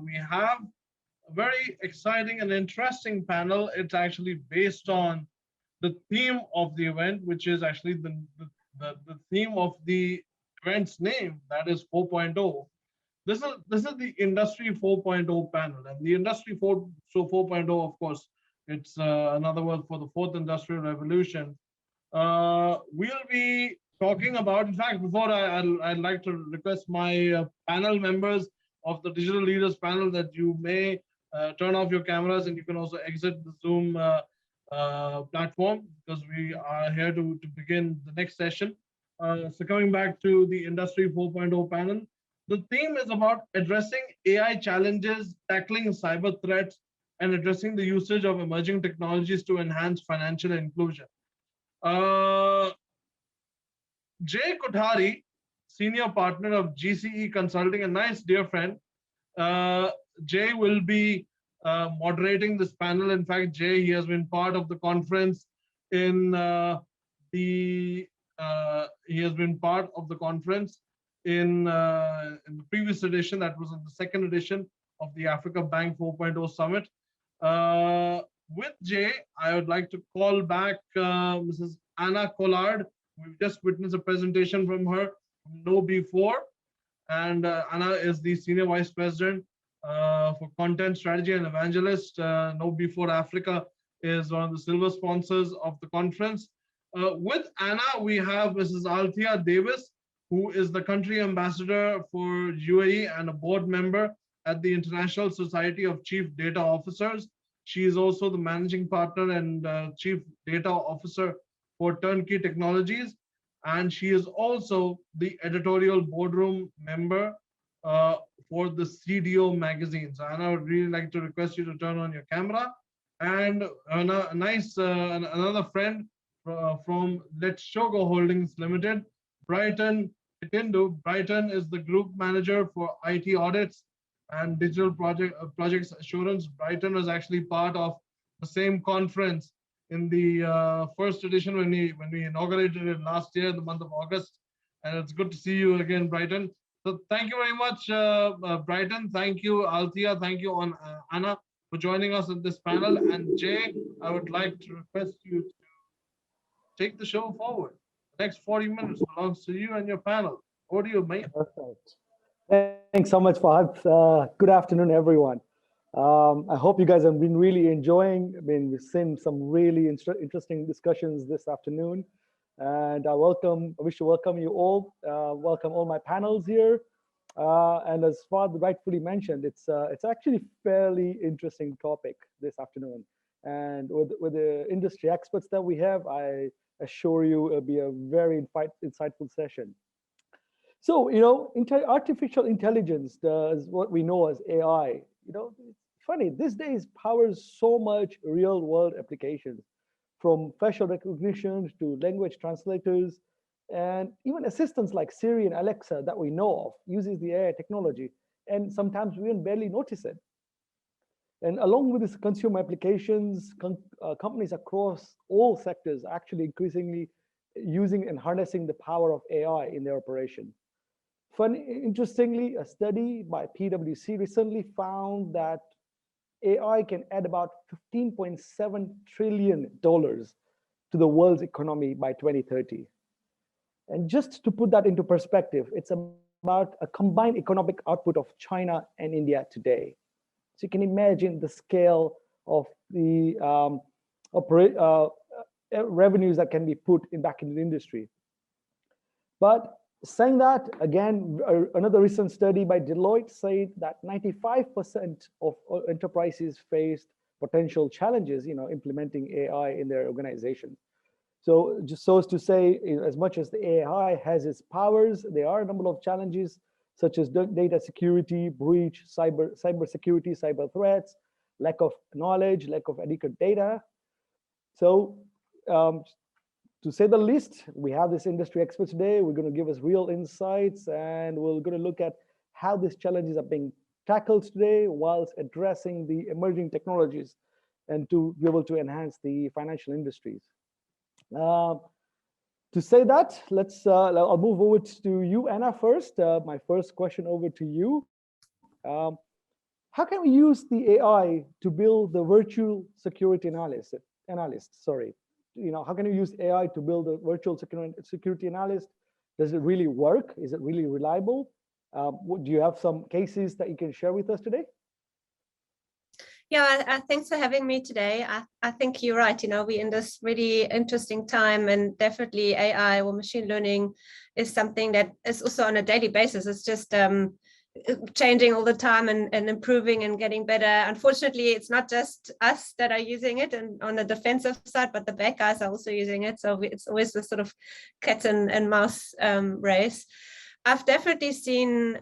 we have a very exciting and interesting panel. It's actually based on the theme of the event, which is actually the theme of the event's name, that is 4.0. This is the Industry 4.0 panel, and the Industry 4.0, of course, it's another word for the fourth industrial revolution. We'll be talking about. In fact, before I'd like to request my panel members of the Digital Leaders panel that you may turn off your cameras, and you can also exit the Zoom platform, because we are here to begin the next session. So coming back to the Industry 4.0 panel, the theme is about addressing AI challenges, tackling cyber threats, and addressing the usage of emerging technologies to enhance financial inclusion. Uh, Jay Kothari, senior partner of GCE Consulting, a nice dear friend. Uh, Jay will be moderating this panel. In fact, Jay, he has been part of the conference in the he has been part of the conference in the previous edition. That was in the second edition of the Africa Bank 4.0 Summit. With Jay, I would like to call back Mrs. Anna Collard. We've just witnessed a presentation from her from No Before, and Anna is the Senior Vice President for Content Strategy and Evangelist. No Before Africa is one of the silver sponsors of the conference. With Anna, we have Mrs. Althea Davis, who is the country ambassador for UAE and a board member at the International Society of Chief Data Officers. She is also the managing partner and chief data officer for Turnkey Technologies, and she is also the editorial boardroom member for the CDO magazine. So Anna, I would really like to request you to turn on your camera. And a nice another friend from Let's Shogo Holdings Limited, Brighton Itindu. Brighton is the group manager for IT audits and digital projects assurance. Brighton was actually part of the same conference in the first edition when we inaugurated it last year in the month of August. And it's good to see you again, Brighton. So thank you very much, Brighton. Thank you, Althea. Thank you, Anna, for joining us in this panel. And Jay, I would like to request you to take the show forward. The next 40 minutes belongs to you and your panel. Over to you, mate. Perfect. Thanks so much, Fahad. Good afternoon, everyone. I hope you guys have been really enjoying. We've seen some really interesting discussions this afternoon. And I wish to welcome you all, welcome all my panels here. And as Fahad rightfully mentioned, it's actually fairly interesting topic this afternoon. And with the industry experts that we have, I assure you it'll be a very insightful session. So, artificial intelligence does what we know as AI. It's funny, these days powers so much real world applications, from facial recognition to language translators, and even assistants like Siri and Alexa that we know of uses the AI technology, and sometimes we even barely notice it. And along with these consumer applications, companies across all sectors are actually increasingly using and harnessing the power of AI in their operation. Interestingly, a study by PwC recently found that AI can add about $15.7 trillion to the world's economy by 2030. And just to put that into perspective, it's about a combined economic output of China and India today. So you can imagine the scale of the revenues that can be put back into the industry. But saying that, again, another recent study by Deloitte said that 95% of enterprises faced potential challenges, implementing AI in their organization. So just so as to say, as much as the AI has its powers, there are a number of challenges such as data security, breach, cyber security, cyber threats, lack of knowledge, lack of adequate data. So to say the least, we have this industry expert today. We're going to give us real insights, and we're going to look at how these challenges are being tackled today whilst addressing the emerging technologies and to be able to enhance the financial industries. To say that, I'll move over to you, Anna, first. My first question over to you. how can we use the AI to build the virtual security analyst? Sorry, how can you use AI to build a virtual security analyst? Does it really work? Is it really reliable? Do you have some cases that you can share with us today? Yeah, thanks for having me today. I think you're right. We're in this really interesting time, and definitely AI or machine learning is something that is also on a daily basis. It's just changing all the time and improving and getting better. Unfortunately, it's not just us that are using it and on the defensive side, but the bad guys are also using it. So it's always this sort of cat and mouse race. I've definitely seen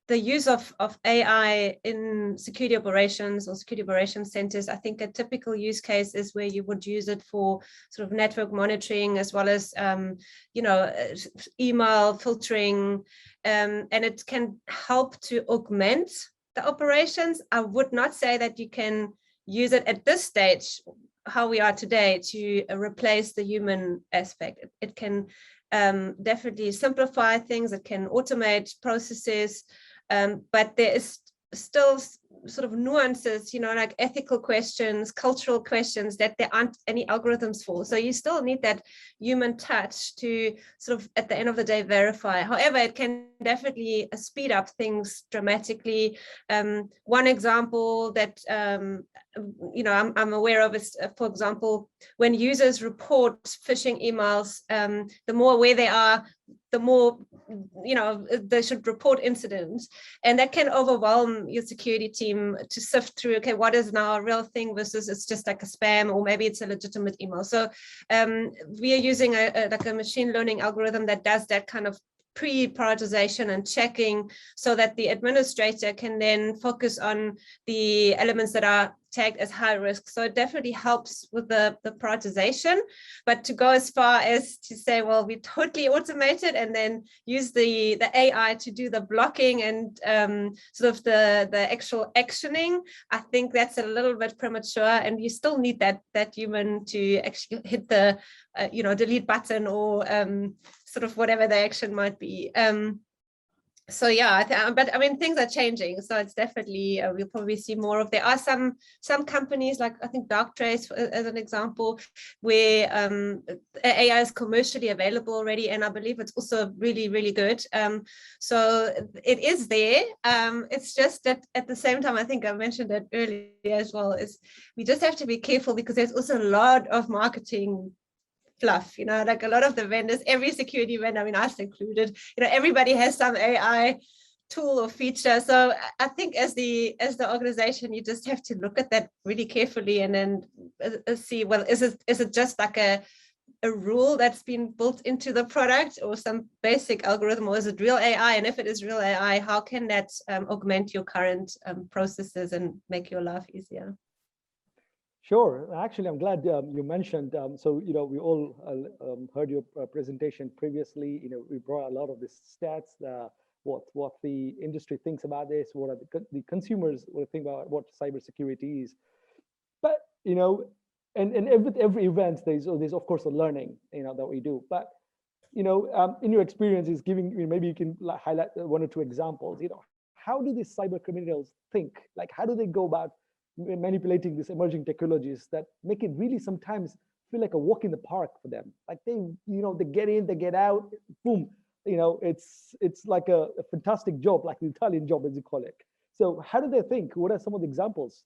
the use of AI in security operations or security operations centers. I think a typical use case is where you would use it for sort of network monitoring, as well as email filtering, and it can help to augment the operations. I would not say that you can use it at this stage, how we are today, to replace the human aspect. It can definitely simplify things. It can automate processes. But there is still sort of nuances, like ethical questions, cultural questions that there aren't any algorithms for. So you still need that human touch to sort of, at the end of the day, verify. However, it can definitely speed up things dramatically. One example that I'm aware of is, for example, when users report phishing emails, the more aware they are, the more they should report incidents, and that can overwhelm your security team to sift through, okay, what is now a real thing versus it's just like a spam, or maybe it's a legitimate email. So we are using a machine learning algorithm that does that kind of pre-prioritization and checking, so that the administrator can then focus on the elements that are tagged as high risk. So it definitely helps with the prioritization, but to go as far as to say, well, we totally automate it and then use the AI to do the blocking and sort of the actual actioning, I think that's a little bit premature, and you still need that human to actually hit the delete button or sort of whatever the action might be. So yeah, but I mean, things are changing, so it's definitely we'll probably see more of. There are some companies, like I think Darktrace as an example, where AI is commercially available already, and I believe it's also really, really good. So it is there. It's just that at the same time, I think I mentioned that earlier as well, is we just have to be careful, because there's also a lot of marketing fluff, like a lot of the vendors, every security vendor, I mean, us included, everybody has some AI tool or feature. So I think as the organization, you just have to look at that really carefully, and then see, well, is it just like a rule that's been built into the product, or some basic algorithm, or is it real AI? And if it is real AI, how can that augment your current processes and make your life easier? Sure. Actually, I'm glad you mentioned. So, we all heard your presentation previously. We brought a lot of these stats, what the industry thinks about this, what are the consumers will think about what cybersecurity is. But, and with every event, there's of course a learning, that we do. But, in your experiences, maybe you can highlight one or two examples. How do these cyber criminals think? Like, how do they go about manipulating these emerging technologies that make it really sometimes feel like a walk in the park for them? Like they get in, they get out, boom. It's like a fantastic job, like the Italian job, as you call it. So how do they think? What are some of the examples?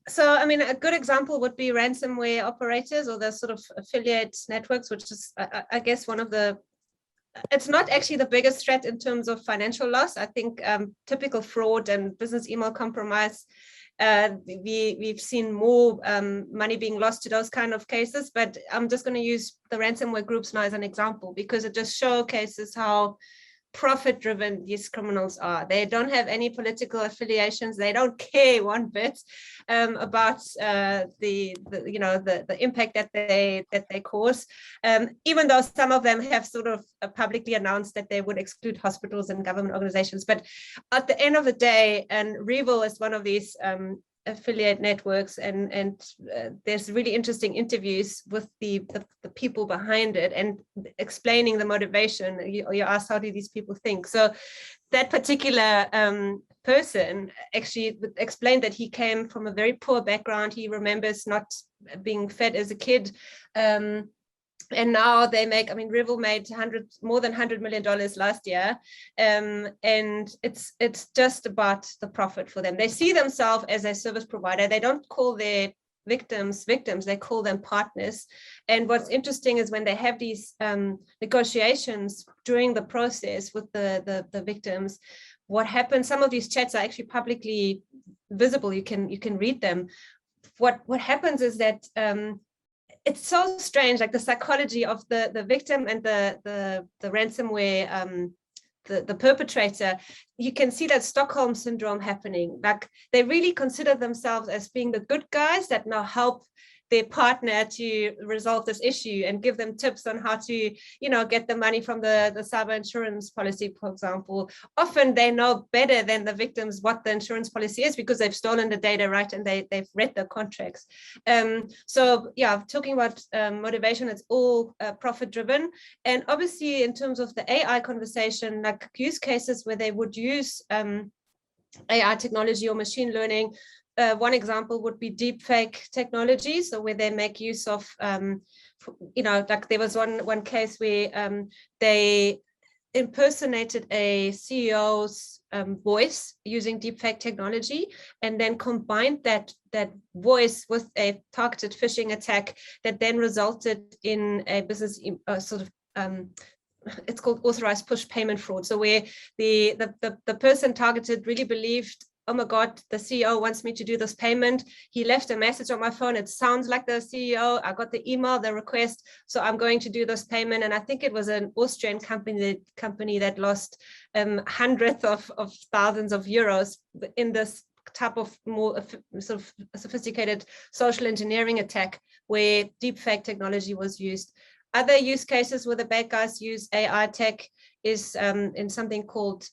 So, I mean, a good example would be ransomware operators, or the sort of affiliate networks, which is, I guess, one of the, it's not actually the biggest threat in terms of financial loss. I think typical fraud and business email compromise, we've seen more money being lost to those kind of cases. But I'm just going to use the ransomware groups now as an example, because it just showcases how profit-driven these criminals are. They don't have any political affiliations. They don't care one bit about the impact that they cause. Even though some of them have sort of publicly announced that they would exclude hospitals and government organizations. But at the end of the day, and REvil is one of these affiliate networks, and there's really interesting interviews with the people behind it and explaining the motivation. You ask, how do these people think? So that particular person actually explained that he came from a very poor background. He remembers not being fed as a kid. And now they make, I mean, Rivel made more than $100 million last year. And it's just about the profit for them. They see themselves as a service provider. They don't call their victims, they call them partners. And what's interesting is when they have these negotiations during the process with the victims, what happens, some of these chats are actually publicly visible. You can read them. What happens is that it's so strange, like the psychology of the victim and the ransomware, the perpetrator. You can see that Stockholm syndrome happening. Like they really consider themselves as being the good guys that now help their partner to resolve this issue and give them tips on how to, get the money from the cyber insurance policy, for example. Often they know better than the victims what the insurance policy is because they've stolen the data, right? And they've read the contracts. So yeah, talking about motivation, it's all profit driven. And obviously in terms of the AI conversation, like use cases where they would use AI technology or machine learning. One example would be deepfake technology. So where they make use of, like there was one case where they impersonated a CEO's voice using deepfake technology, and then combined that voice with a targeted phishing attack that then resulted in a business it's called authorized push payment fraud. So where the person targeted really believed, oh my God, the CEO wants me to do this payment. He left a message on my phone. It sounds like the CEO. I got the email, the request. So I'm going to do this payment. And I think it was an Austrian company that lost hundreds of thousands of euros in this type of more sort of sophisticated social engineering attack where deepfake technology was used. Other use cases where the bad guys use AI tech is in something called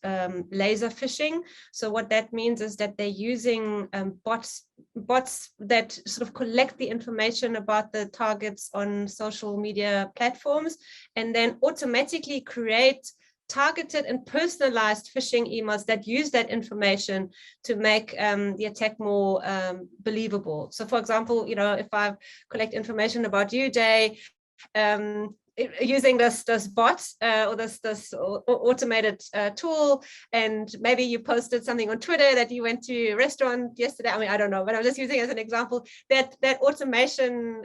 laser phishing. So what that means is that they're using bots that sort of collect the information about the targets on social media platforms and then automatically create targeted and personalized phishing emails that use that information to make the attack more believable. So for example, if I collect information about you, Jay, using this bot or this automated tool, and maybe you posted something on Twitter that you went to a restaurant yesterday. I mean, I don't know, but I'm just using it as an example. That automation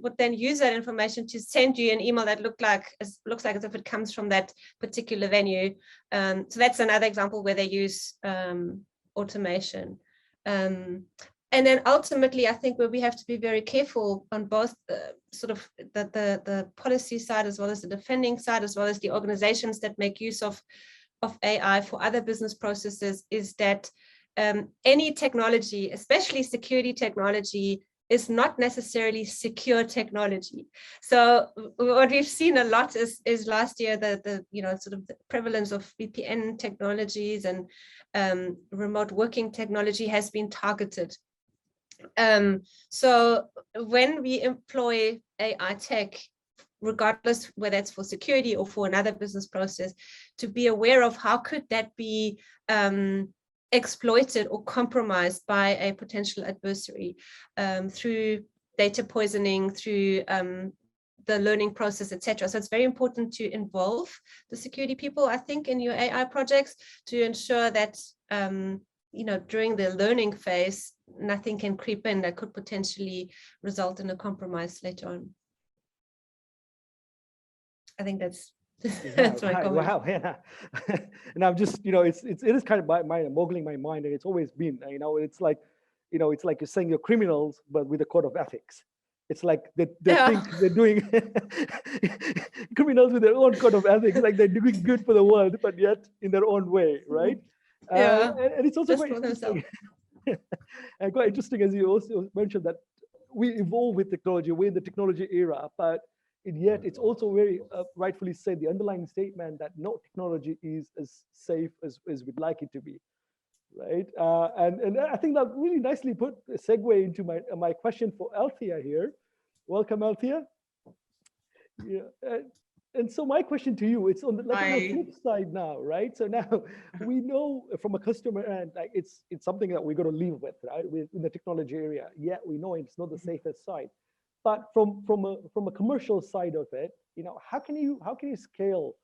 would then use that information to send you an email that looks like as if it comes from that particular venue. So that's another example where they use automation. And then ultimately, I think where we have to be very careful on both sort of the policy side as well as the defending side, as well as the organizations that make use of AI for other business processes, is that any technology, especially security technology, is not necessarily secure technology. So what we've seen a lot is last year the sort of the prevalence of VPN technologies and remote working technology has been targeted. So when we employ AI tech, regardless whether it's for security or for another business process, to be aware of how could that be exploited or compromised by a potential adversary through data poisoning, through the learning process, etc. So it's very important to involve the security people, I think, in your AI projects to ensure that during the learning phase, nothing can creep in that could potentially result in a compromise later on. I think that's my comment. Wow, yeah. And I'm just, it is kind of boggling my mind, and it's always been, it's like you're saying you're criminals, but with a code of ethics. It's like they think they're doing criminals with their own code of ethics, like they're doing good for the world, but yet in their own way, right? Yeah. And it's also just quite interesting. And quite interesting, as you also mentioned, that we evolve with technology. We're in the technology era, but yet it's also very rightfully said, the underlying statement that no technology is as safe as we'd like it to be. right? And I think that really nicely put a segue into my question for Althea here. Welcome, Althea. Yeah. And so my question to you, it's on the, like on the Hi. flip side now, right? So now we know from a customer end, like it's something that we're going to live with, right? In the technology area. Yeah, we know it's not the safest side, but from a commercial side of it, how can you scale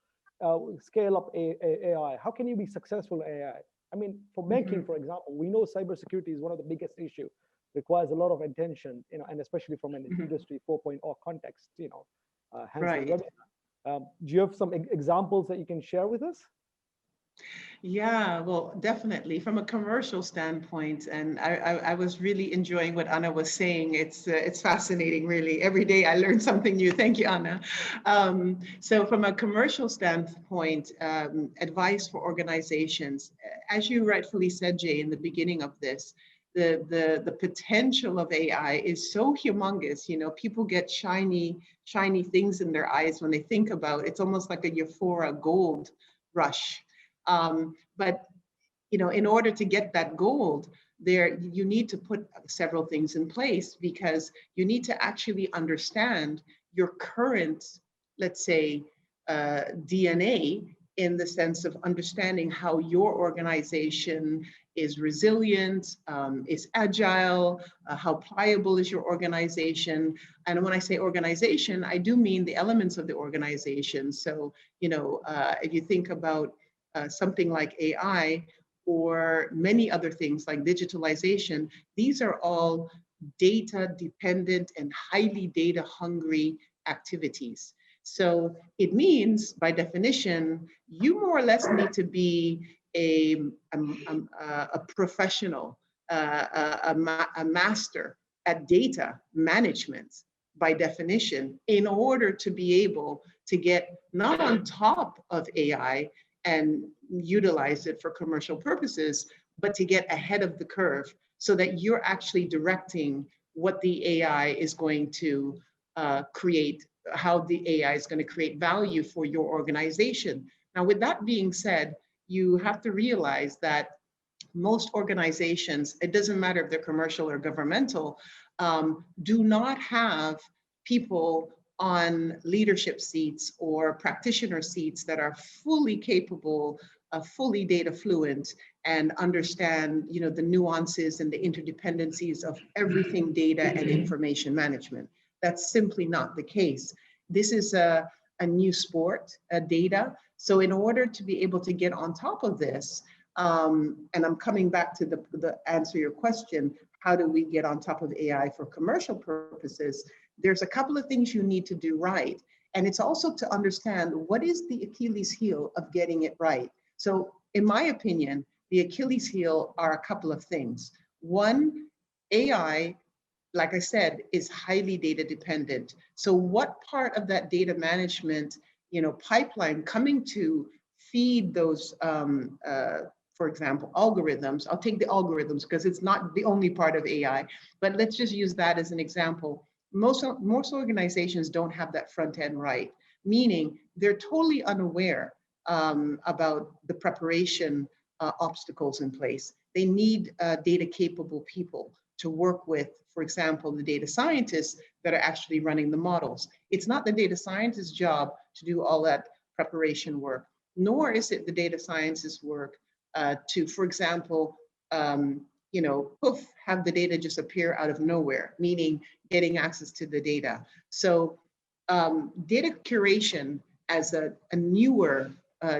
up AI? How can you be successful in AI? I mean, for banking, for example, we know cybersecurity is one of the biggest issue. Requires a lot of attention, and especially from an industry 4.0 context, hence the Right. webinar. Do you have some examples that you can share with us? Yeah, well, definitely from a commercial standpoint, and I was really enjoying what Anna was saying. It's fascinating, really. Every day I learn something new. Thank you, Anna. So from a commercial standpoint, advice for organizations, as you rightfully said, Jay, in the beginning of this, the potential of AI is so humongous. People get shiny things in their eyes when they think about it. It's almost like a euphoria gold rush. But in order to get that gold, you need to put several things in place, because you need to actually understand your current, let's say, DNA, in the sense of understanding how your organization is resilient, is agile, how pliable is your organization. And when I say organization, I do mean the elements of the organization. So, if you think about something like AI or many other things like digitalization, these are all data dependent and highly data hungry activities. So it means, by definition, you more or less need to be a professional, a master at data management, by definition, in order to be able to get not on top of AI and utilize it for commercial purposes, but to get ahead of the curve, so that you're actually directing what the AI is going to create, how the AI is going to create value for your organization. Now, with that being said, you have to realize that most organizations, it doesn't matter if they're commercial or governmental, do not have people on leadership seats or practitioner seats that are fully capable, fully data fluent, and understand, the nuances and the interdependencies of everything data and information management. That's simply not the case. This is a new sport, data. So in order to be able to get on top of this, and I'm coming back to the answer your question, how do we get on top of AI for commercial purposes? There's a couple of things you need to do right. And it's also to understand what is the Achilles heel of getting it right. So in my opinion, the Achilles heel are a couple of things. One, AI, like I said, is highly data dependent. So what part of that data management, pipeline coming to feed those, for example, algorithms. I'll take the algorithms because it's not the only part of AI, but let's just use that as an example. Most organizations don't have that front end right, meaning they're totally unaware about the preparation obstacles in place. They need data capable people to work with, for example, the data scientists that are actually running the models. It's not the data scientist's job to do all that preparation work, nor is it the data scientist's work to, for example, poof, have the data just appear out of nowhere, meaning getting access to the data. So data curation as a newer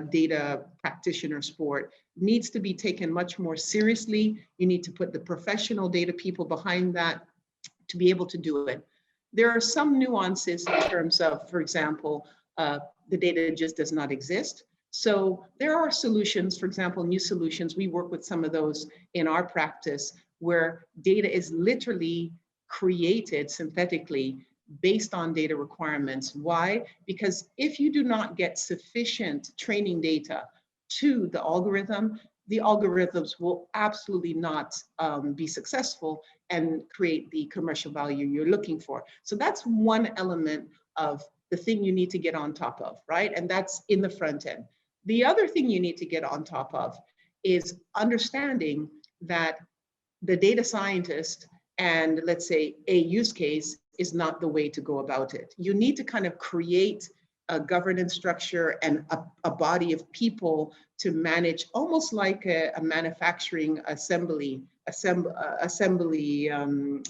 data practitioner sport needs to be taken much more seriously. You need to put the professional data people behind that to be able to do it. There are some nuances in terms of, for example, the data just does not exist. So there are solutions, for example, new solutions. We work with some of those in our practice where data is literally created synthetically based on data requirements. Why? Because if you do not get sufficient training data to the algorithms will absolutely not be successful and create the commercial value you're looking for. So that's one element of the thing you need to get on top of, right? And that's in the front end. The other thing you need to get on top of is understanding that the data scientist and, let's say, a use case is not the way to go about it. You need to kind of create a governance structure and a body of people to manage, almost like a manufacturing assembly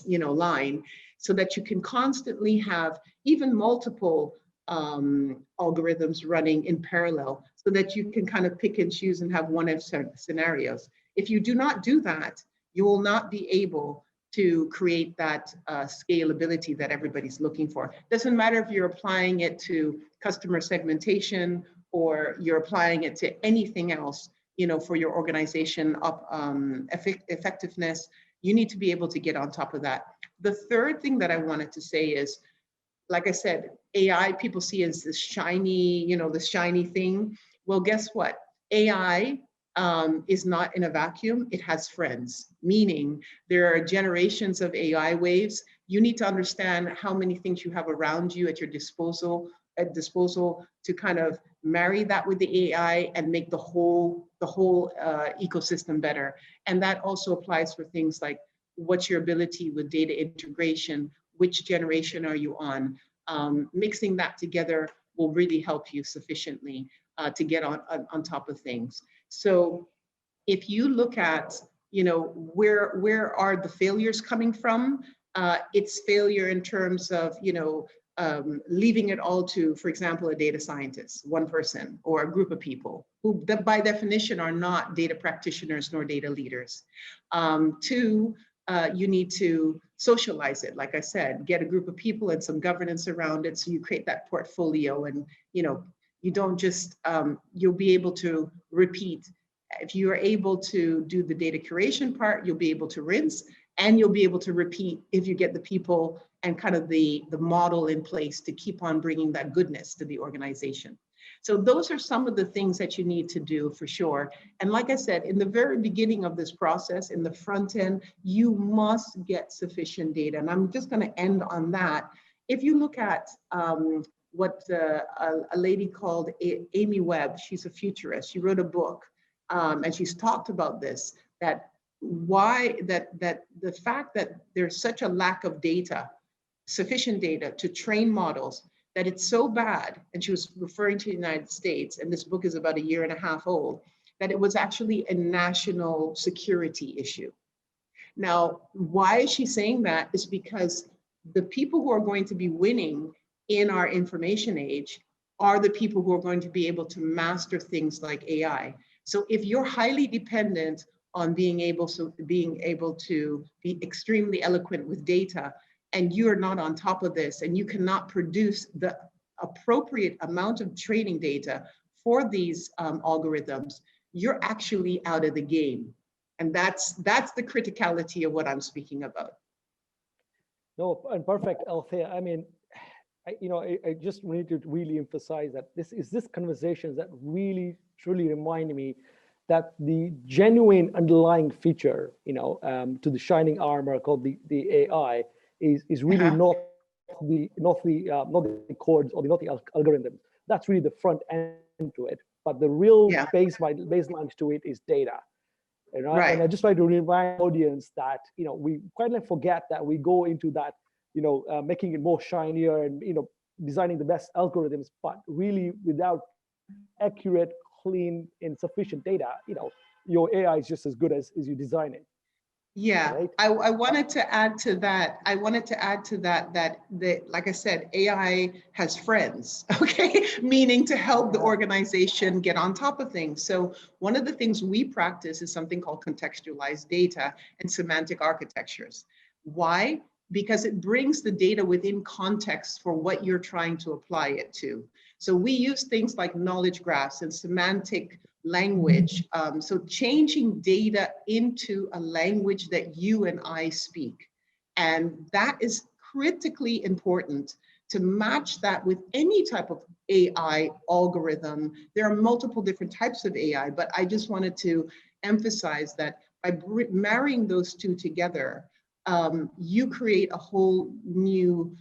line, so that you can constantly have even multiple algorithms running in parallel, so that you can kind of pick and choose and have one-off scenarios. If you do not do that, you will not be able to create that scalability that everybody's looking for. Doesn't matter if you're applying it to customer segmentation or you're applying it to anything else, you know, for your organization effectiveness. You need to be able to get on top of that. The third thing that I wanted to say is, like I said, AI people see as this shiny, you know, this shiny thing. Well, guess what? AI is not in a vacuum. It has friends, meaning there are generations of AI waves. You need to understand how many things you have around you at your disposal to kind of marry that with the AI and make the whole ecosystem better. And that also applies for things like, what's your ability with data integration? Which generation are you on? Mixing that together will really help you sufficiently to get on top of things. So if you look at, you know, where are the failures coming from? It's failure in terms of, you know, leaving it all to, for example, a data scientist, one person, or a group of people who by definition are not data practitioners nor data leaders. Two, you need to socialize it. Like I said, get a group of people and some governance around it, so you create that portfolio, and, you know, you don't just, you'll be able to repeat. If you are able to do the data curation part, you'll be able to rinse, and you'll be able to repeat if you get the people and kind of the model in place to keep on bringing that goodness to the organization. So those are some of the things that you need to do for sure. And like I said, in the very beginning of this process, in the front end, you must get sufficient data. And I'm just going to end on that. If you look at what a lady called Amy Webb, she's a futurist. She wrote a book, and she's talked about this, that the fact that there's such a lack of data, sufficient data to train models, that it's so bad, and she was referring to the United States, and this book is about 1.5 years old, that it was actually a national security issue. Now, why is she saying that? Is because the people who are going to be winning in our information age are the people who are going to be able to master things like AI. So if you're highly dependent on being able to be extremely eloquent with data, and you're not on top of this, and you cannot produce the appropriate amount of training data for these algorithms, you're actually out of the game. And that's the criticality of what I'm speaking about. No, and perfect, Althea. I mean, I just need to really emphasize that this conversations that really truly remind me that the genuine underlying feature, to the shining armor called the AI is really not the codes or not the algorithms. That's really the front end to it. But the real baseline to it is data. Right. And I just try to remind the audience that we quite forget that we go into that making it more shinier and designing the best algorithms, but really without accurate, clean, and sufficient data, your AI is just as good as you design it. Yeah, right? I wanted to add to that. That like I said, AI has friends, okay? Meaning to help the organization get on top of things. So one of the things we practice is something called contextualized data and semantic architectures. Why? Because it brings the data within context for what you're trying to apply it to. So we use things like knowledge graphs and semantic language. So changing data into a language that you and I speak. And that is critically important to match that with any type of AI algorithm. There are multiple different types of AI, but I just wanted to emphasize that by marrying those two together, you create a whole new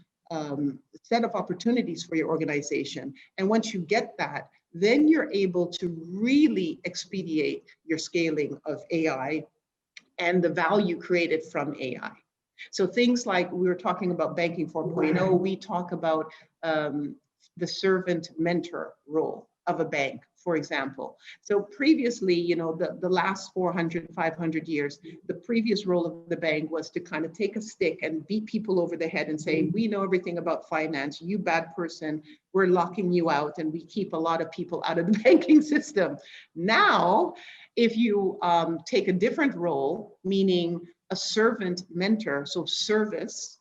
set of opportunities for your organization. And once you get that, then you're able to really expedite your scaling of AI and the value created from AI. So things like we were talking about banking 4.0, we talk about the servant mentor role of a bank, for example. So previously, you know, the last 400, 500 years, the previous role of the bank was to kind of take a stick and beat people over the head and say, we know everything about finance, you bad person, we're locking you out, and we keep a lot of people out of the banking system. Now, if you take a different role, meaning a servant mentor, so service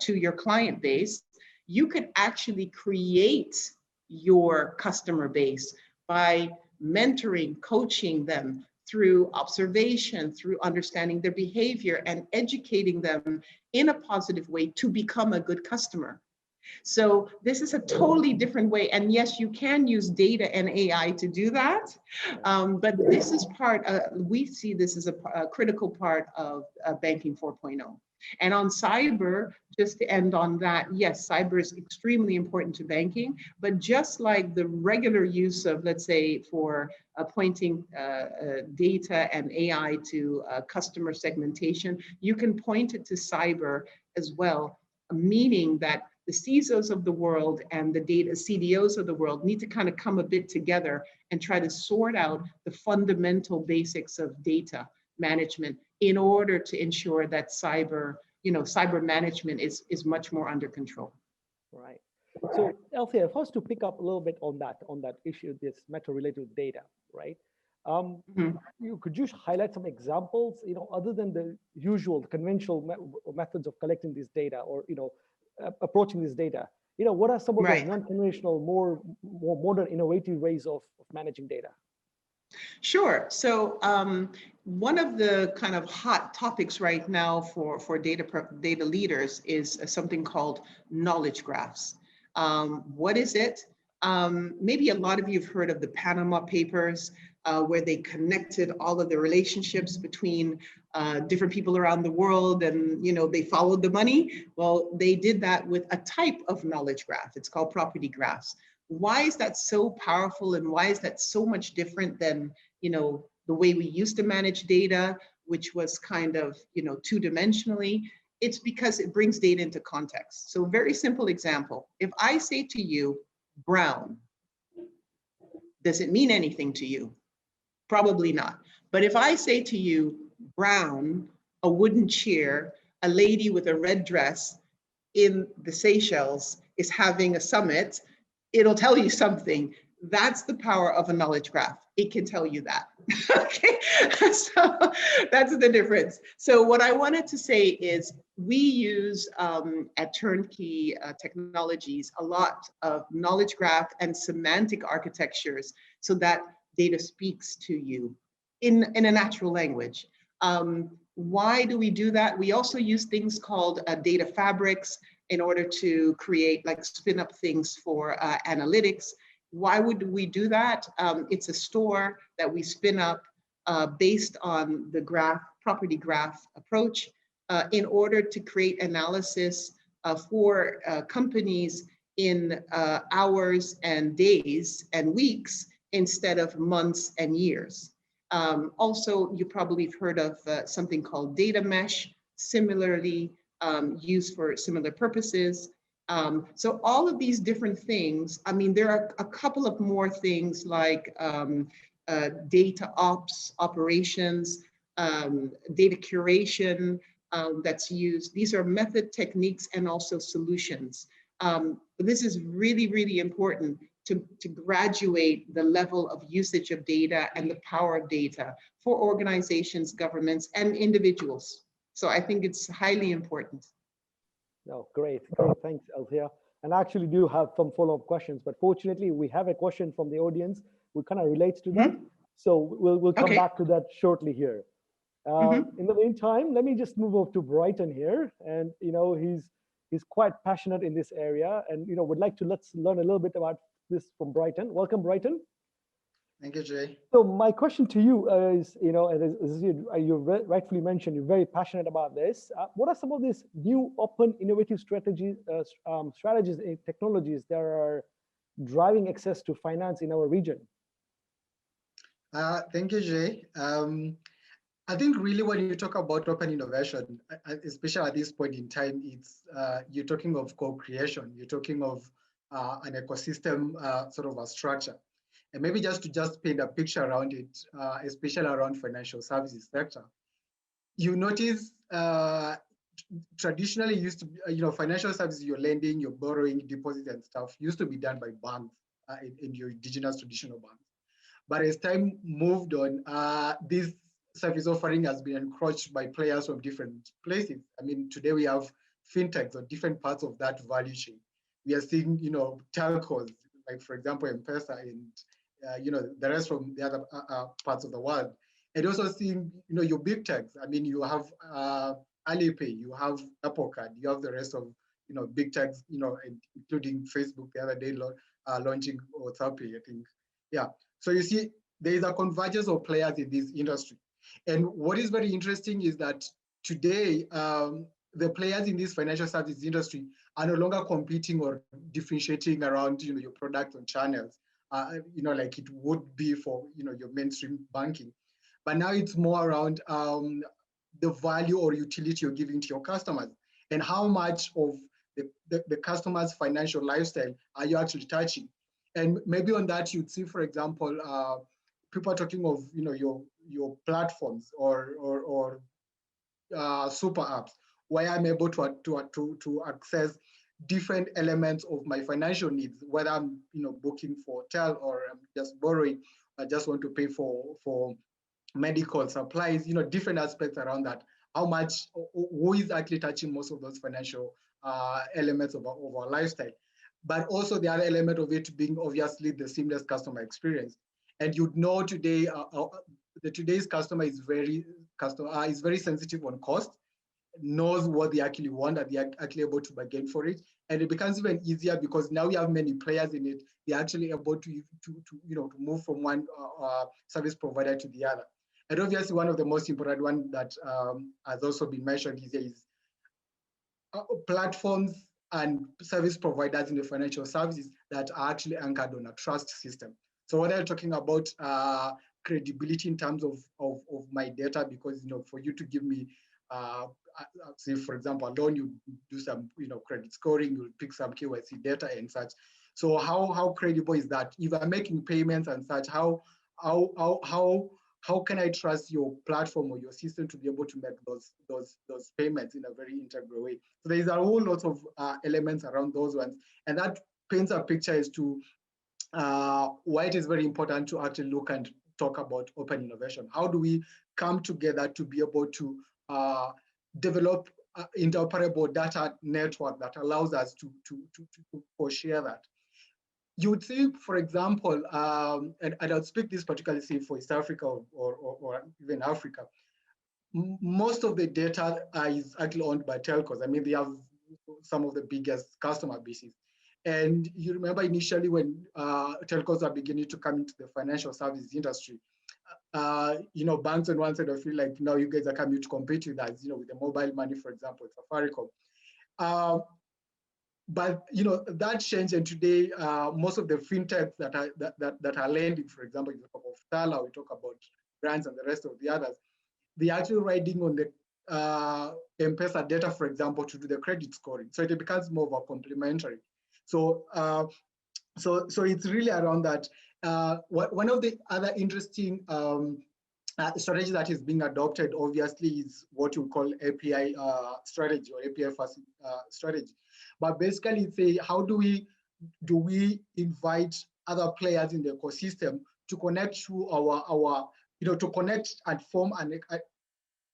to your client base, you could actually create your customer base by mentoring, coaching them through observation, through understanding their behavior and educating them in a positive way to become a good customer. So this is a totally different way. And yes, you can use data and AI to do that. But this is we see this as a critical part of banking 4.0. And on cyber, just to end on that, yes, cyber is extremely important to banking, but just like the regular use of, let's say, for pointing data and AI to customer segmentation, you can point it to cyber as well, meaning that the CISOs of the world and the data CDOs of the world need to kind of come a bit together and try to sort out the fundamental basics of data management in order to ensure that cyber management is much more under control. Right. So Althea, first to pick up a little bit on that issue, this meta-related data, right? Could you highlight some examples, other than the usual conventional methods of collecting this data or, approaching this data? What are some of the non-conventional, more modern, innovative ways of managing data? Sure. So one of the kind of hot topics right now for data leaders is something called knowledge graphs. What is it? Maybe a lot of you have heard of the Panama Papers, where they connected all of the relationships between different people around the world, and they followed the money. Well, they did that with a type of knowledge graph. It's called property graphs. Why is that so powerful, and why is that so much different than the way we used to manage data, which was kind of two-dimensionally? It's because it brings data into context. So very simple example. If I say to you, brown, does it mean anything to you? Probably not. But if I say to you, brown, a wooden chair, a lady with a red dress in the Seychelles is having a summit, it'll tell you something. That's the power of a knowledge graph. It can tell you that. Okay, so that's the difference. So what I wanted to say is we use at Turnkey Technologies a lot of knowledge graph and semantic architectures so that data speaks to you in a natural language. Why do we do that? We also use things called data fabrics in order to create, like, spin up things for analytics. Why would we do that? It's a store that we spin up based on the property graph approach in order to create analysis for companies in hours and days and weeks instead of months and years. Also, you probably have heard of something called data mesh, similarly used for similar purposes. So all of these different things, I mean, there are a couple of more things like data ops, operations, data curation that's used. These are method, techniques, and also solutions. But this is really, really important to graduate the level of usage of data and the power of data for organizations, governments, and individuals. So I think it's highly important. No, great. Thanks, Althea. And I actually do have some follow-up questions, but fortunately we have a question from the audience which kind of relates to that. So we'll come back to that shortly here. In the meantime, let me just move over to Brighton here. And he's quite passionate in this area, and would like to let's learn a little bit about this from Brighton. Welcome, Brighton. Thank you, Jay. So my question to you is, as you rightfully mentioned, you're very passionate about this. What are some of these new, open, innovative strategies and technologies that are driving access to finance in our region? Thank you, Jay. I think really when you talk about open innovation, especially at this point in time, it's you're talking of co-creation, you're talking of an ecosystem sort of a structure. And maybe just to paint a picture around it, especially around financial services sector, you notice traditionally used to be, financial services, your lending, your borrowing, deposits and stuff used to be done by banks in your indigenous traditional banks. But as time moved on, this service offering has been encroached by players from different places. I mean, today we have fintechs on different parts of that value chain. We are seeing, telcos, like for example, M-Pesa and, the rest from the other parts of the world. And also seeing, your big techs. I mean, you have Alipay, you have Apple Card, you have the rest of, big techs, including Facebook the other day launching WhatsApp, I think. Yeah. So you see, there is a convergence of players in this industry. And what is very interesting is that today, the players in this financial services industry are no longer competing or differentiating around, your products and channels, like it would be for, your mainstream banking. But now it's more around the value or utility you're giving to your customers and how much of the customer's financial lifestyle are you actually touching. And maybe on that, you'd see, for example, people are talking of, your platforms or super apps where I'm able to access different elements of my financial needs, whether I'm, booking for hotel or I'm just borrowing, I just want to pay for medical supplies, different aspects around that. How much, who is actually touching most of those financial elements of our lifestyle. But also the other element of it being obviously the seamless customer experience. And you'd know today, today's customer is very sensitive on cost, knows what they actually want, and they're actually able to bargain for it. And it becomes even easier because now we have many players in it. They're actually able to move from one service provider to the other. And obviously, one of the most important one that has also been mentioned is platforms and service providers in the financial services that are actually anchored on a trust system. So what I'm talking about credibility in terms of my data, because for you to give me say for example a loan, you do some credit scoring, you'll pick some KYC data and such. So how credible is that? If I'm making payments and such, how can I trust your platform or your system to be able to make those payments in a very integral way? So there is a whole lot of elements around those ones, and that paints a picture as to why it is very important to actually look and talk about open innovation. How do we come together to be able to develop interoperable data network that allows us to share that? You would see, for example, and I'll speak this particularly for East Africa or even Africa, most of the data is actually owned by telcos. I mean, they have some of the biggest customer bases. And you remember initially when telcos are beginning to come into the financial services industry, banks on one side will feel like, now you guys are coming to compete with us, with the mobile money, for example, Safaricom. But that changed, and today most of the fintechs that are lending, for example, we talk of Tala, we talk about brands and the rest of the others, they're actually riding on the M-Pesa data, for example, to do the credit scoring. So it becomes more of a complementary. So it's really around that. One of the other interesting strategy that is being adopted, obviously, is what you call API strategy or API first strategy. But basically, it's how do we invite other players in the ecosystem to connect to our to connect and form an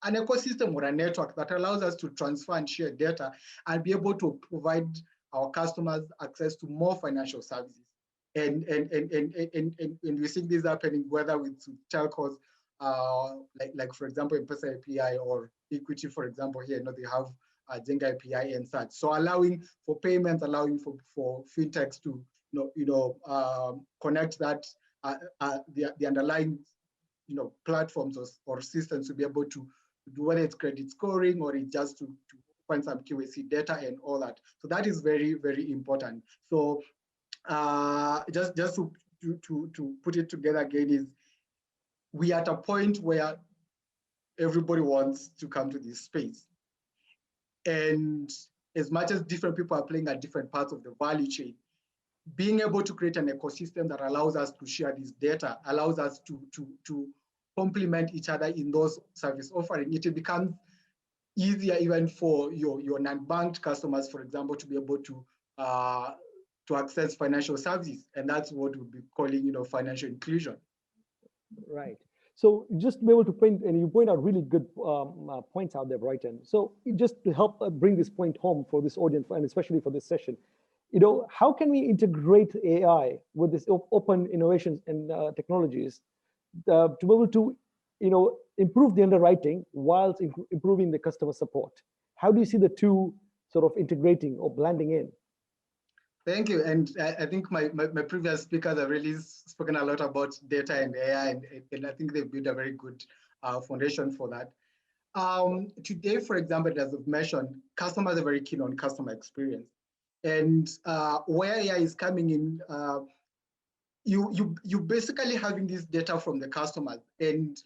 ecosystem or a network that allows us to transfer and share data and be able to provide our customers access to more financial services. And we see this happening whether with telcos, like for example, M-Pesa API or Equity, for example, here, they have Jenga API and such. So allowing for payments, allowing for fintechs to connect that the underlying platforms or systems to be able to do whether it's credit scoring or it's just to find some KYC data and all that. So that is very, very important. So just to put it together again, is we are at a point where everybody wants to come to this space. And as much as different people are playing at different parts of the value chain, being able to create an ecosystem that allows us to share this data, allows us to complement each other in those service offering, it becomes easier even for your non-banked customers, for example, to be able to access financial services. And that's what we'll be calling, financial inclusion. Right. So just to be able to point, and you point out really good points out there, Brighton. So just to help bring this point home for this audience, and especially for this session, how can we integrate AI with this open innovations and technologies to be able to, improve the underwriting whilst improving the customer support? How do you see the two sort of integrating or blending in? Thank you. And I think my previous speakers have really spoken a lot about data and AI, and I think they've built a very good foundation for that. Today, for example, as I've mentioned, customers are very keen on customer experience. And where AI is coming in, you basically having this data from the customers. And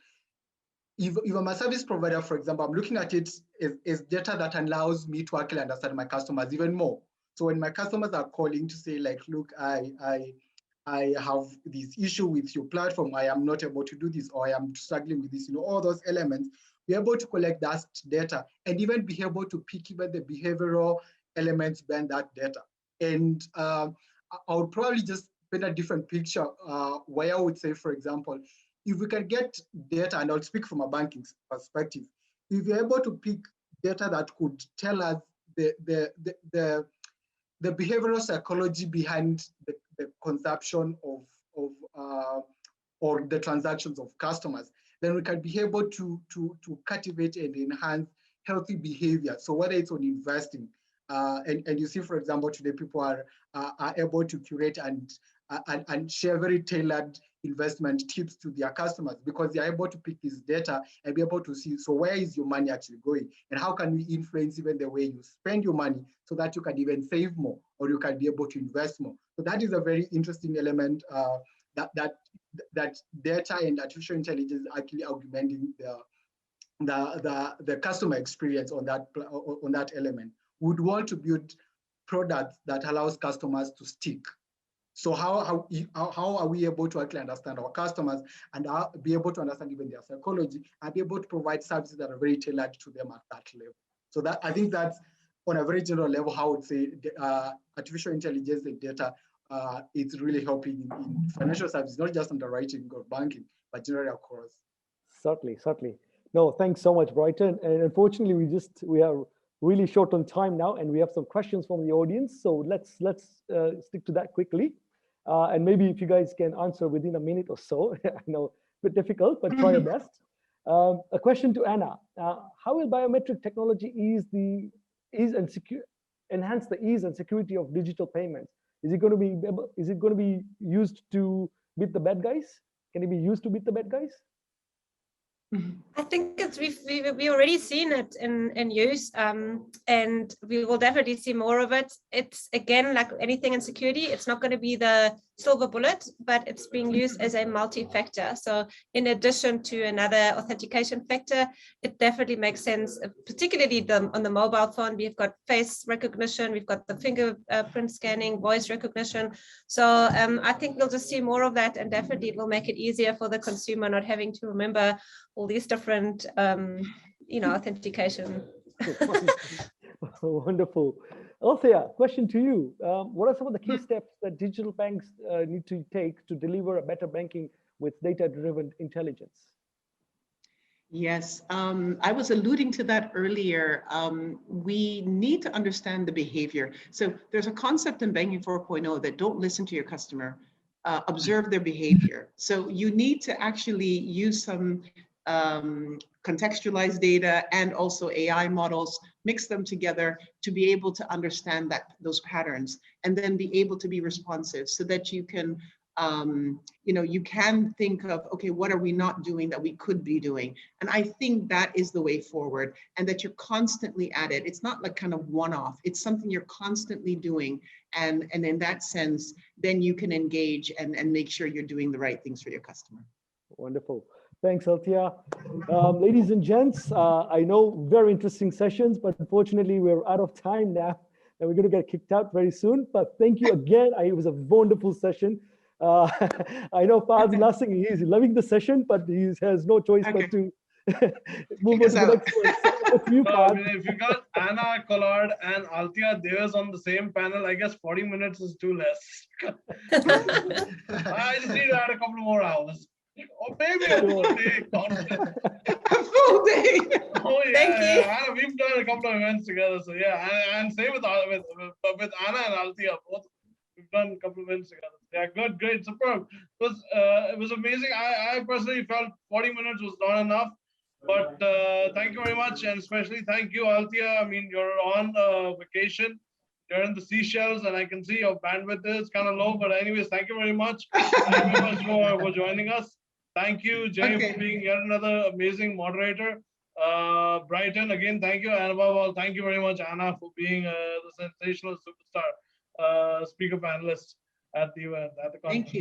if I'm a service provider, for example, I'm looking at it as data that allows me to actually understand my customers even more. So when my customers are calling to say, like, look, I have this issue with your platform, I am not able to do this, or I am struggling with this, all those elements, we're able to collect that data and even be able to pick even the behavioral elements behind that data. And I would probably just paint a different picture where I would say, for example, if we can get data, and I'll speak from a banking perspective, if you're able to pick data that could tell us the behavioral psychology behind the consumption or the transactions of customers, then we can be able to cultivate and enhance healthy behavior. So whether it's on investing, and you see, for example, today people are able to curate and share very tailored investment tips to their customers because they're able to pick this data and be able to see, so where is your money actually going? And how can we influence even the way you spend your money so that you can even save more or you can be able to invest more? So that is a very interesting element that data and artificial intelligence is actually augmenting the customer experience on that element. Would want to build products that allows customers to stick. So how are we able to actually understand our customers and be able to understand even their psychology and be able to provide services that are very tailored to them at that level? So that I think that's on a very general level how I would say artificial intelligence and data it's really helping in financial services, not just underwriting or banking, but generally across. Certainly. No, thanks so much, Brighton. And unfortunately, we are really short on time now, and we have some questions from the audience. So let's stick to that quickly. And maybe if you guys can answer within a minute or so, I know a bit difficult, but try your best. A question to Anna: how will biometric technology enhance the ease and security of digital payments? Is it going to be used to beat the bad guys? Can it be used to beat the bad guys? I think we've already seen it in use, and we will definitely see more of it. It's, again, like anything in security, it's not going to be the silver bullet, but it's being used as a multi-factor. So in addition to another authentication factor, it definitely makes sense, particularly on the mobile phone. We've got face recognition, we've got the fingerprint scanning, voice recognition. So I think we'll just see more of that, and definitely it will make it easier for the consumer not having to remember all these different authentication. Wonderful. Althea, question to you. What are some of the key steps that digital banks need to take to deliver a better banking with data-driven intelligence? Yes, I was alluding to that earlier. We need to understand the behavior. So there's a concept in Banking 4.0 that don't listen to your customer, observe their behavior. So you need to actually use some contextualized data and also AI models, mix them together to be able to understand those patterns and then be able to be responsive so that you can you can think of, okay, what are we not doing that we could be doing? And I think that is the way forward, and that you're constantly at it. It's not like kind of one-off. It's something you're constantly doing. And in that sense, then you can engage and make sure you're doing the right things for your customer. Wonderful. Thanks, Althea. Ladies and gents, I know very interesting sessions, but unfortunately we're out of time now and we're going to get kicked out very soon. But thank you again. It was a wonderful session. I know Fahad's laughing. He's loving the session, but he has no choice but to move on to the next one. So to you, Fahad. If you got Anna Collard and Althea Davis on the same panel, I guess 40 minutes is too less. I just need to add a couple more hours. Or maybe a full day conference. A full day. Oh yeah, Thank you. Anna, we've done a couple of events together. So yeah, and same with Anna and Althea, both we've done a couple of events together. Yeah, good, great, superb. It was amazing. I personally felt 40 minutes was not enough, but thank you very much, and especially thank you, Althea. I mean, you're on vacation. You're in the Seychelles, and I can see your bandwidth is kind of low. But anyways, thank you very much. Thank you very much for joining us. Thank you, Jay, for being yet another amazing moderator. Brighton, again, thank you. And above all, thank you very much, Anna, for being the sensational superstar speaker panelist at the event, at the conference. Thank you.